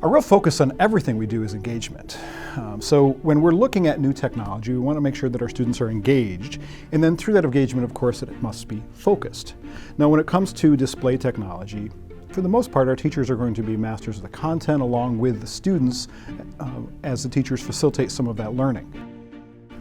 A real focus on everything we do is engagement. So when we're looking at new technology, we want to make sure that our students are engaged, and then through that engagement, of course, it must be focused. Now, when it comes to display technology, for the most part, our teachers are going to be masters of the content along with the students as the teachers facilitate some of that learning.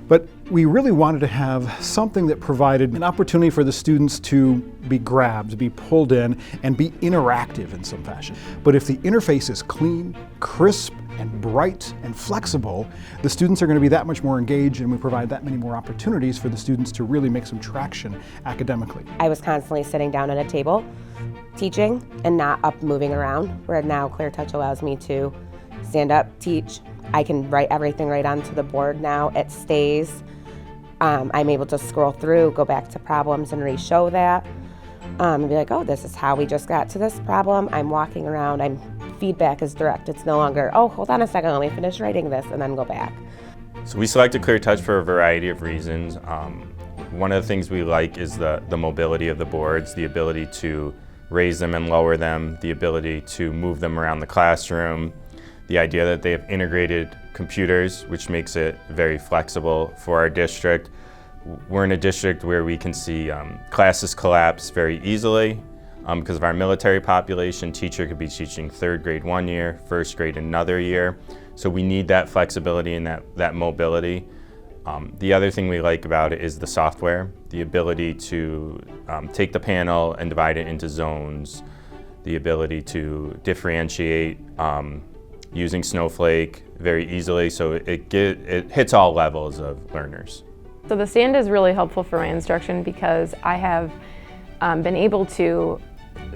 But we really wanted to have something that provided an opportunity for the students to be grabbed, be pulled in, and be interactive in some fashion. But if the interface is clean, crisp, and bright and flexible, the students are going to be that much more engaged, and we provide that many more opportunities for the students to really make some traction academically. I was constantly sitting down at a table, teaching, and not up moving around, where now ClearTouch allows me to stand up, teach. I can write everything right onto the board now. It stays. I'm able to scroll through, go back to problems and re-show that. And be like, oh, this is how we just got to this problem. I'm walking around, feedback is direct. It's no longer, oh, hold on a second, let me finish writing this and then go back. So we selected ClearTouch for a variety of reasons. One of the things we like is the mobility of the boards, the ability to raise them and lower them, the ability to move them around the classroom, the idea that they have integrated computers, which makes it very flexible for our district. We're in a district where we can see classes collapse very easily because of our military population. Teacher could be teaching third grade one year, first grade another year. So we need that flexibility and that mobility. The other thing we like about it is the software, the ability to take the panel and divide it into zones, the ability to differentiate using Snowflake very easily, so it hits all levels of learners. So the stand is really helpful for my instruction because I have been able to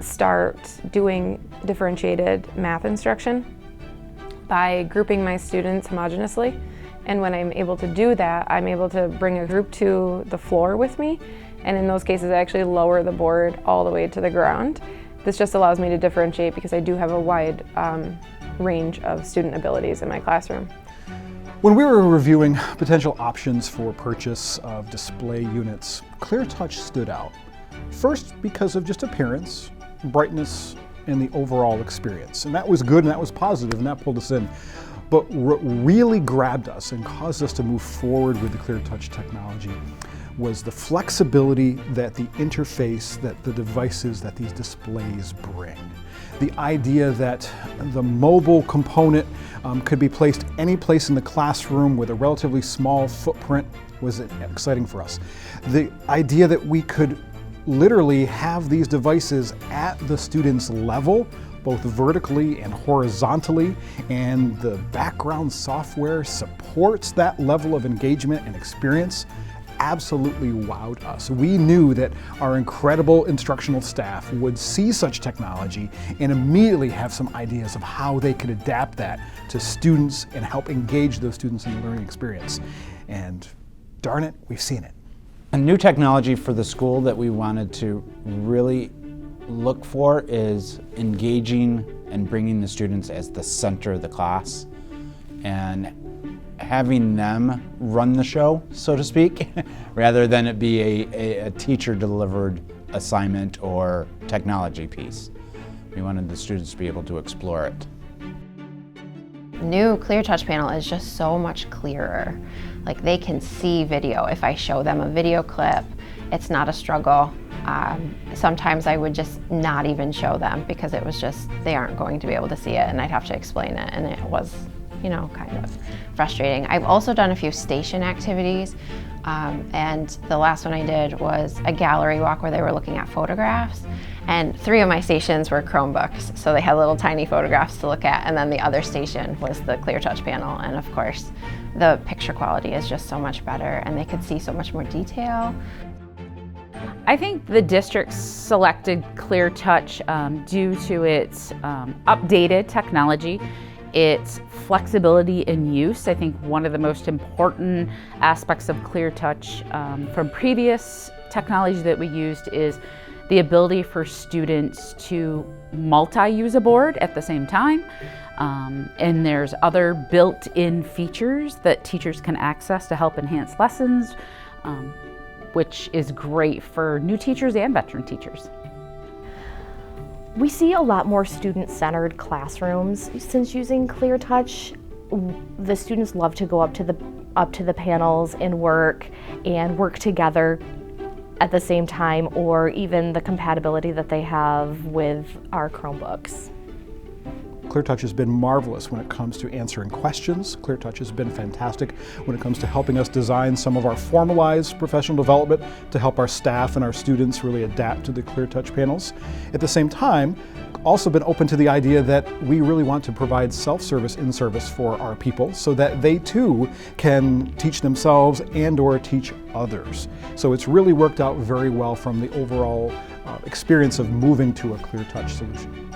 start doing differentiated math instruction by grouping my students homogenously. And when I'm able to do that, I'm able to bring a group to the floor with me. And in those cases, I actually lower the board all the way to the ground. This just allows me to differentiate because I do have a wide range of student abilities in my classroom. When we were reviewing potential options for purchase of display units, ClearTouch stood out. First, because of just appearance, brightness, and the overall experience. And that was good and that was positive and that pulled us in. But what really grabbed us and caused us to move forward with the ClearTouch technology was the flexibility that the interface, that the devices, that these displays bring. The idea that the mobile component could be placed any place in the classroom with a relatively small footprint was exciting for us. The idea that we could literally have these devices at the student's level, both vertically and horizontally, and the background software supports that level of engagement and experience, absolutely wowed us. We knew that our incredible instructional staff would see such technology and immediately have some ideas of how they could adapt that to students and help engage those students in the learning experience. And darn it, we've seen it. A new technology for the school that we wanted to really look for is engaging and bringing the students as the center of the class and having them run the show, so to speak, rather than it be a teacher-delivered assignment or technology piece. We wanted the students to be able to explore it. New ClearTouch panel is just so much clearer. Like, they can see video. If I show them a video clip, it's not a struggle. Sometimes I would just not even show them because it was just, they aren't going to be able to see it and I'd have to explain it, and it was, kind of frustrating. I've also done a few station activities, and the last one I did was a gallery walk where they were looking at photographs, and 3 of my stations were Chromebooks, so they had little tiny photographs to look at, and then the other station was the ClearTouch panel, and of course the picture quality is just so much better and they could see so much more detail. I think the district selected ClearTouch due to its updated technology, its flexibility in use. I think one of the most important aspects of ClearTouch from previous technology that we used is the ability for students to multi-use a board at the same time. And there's other built-in features that teachers can access to help enhance lessons, which is great for new teachers and veteran teachers. We see a lot more student-centered classrooms since using ClearTouch. The students love to go up to the panels and work together at the same time, or even the compatibility that they have with our Chromebooks. ClearTouch has been marvelous when it comes to answering questions. ClearTouch has been fantastic when it comes to helping us design some of our formalized professional development to help our staff and our students really adapt to the ClearTouch panels. At the same time, also been open to the idea that we really want to provide self-service in-service for our people so that they too can teach themselves and or teach others. So it's really worked out very well from the overall experience of moving to a ClearTouch solution.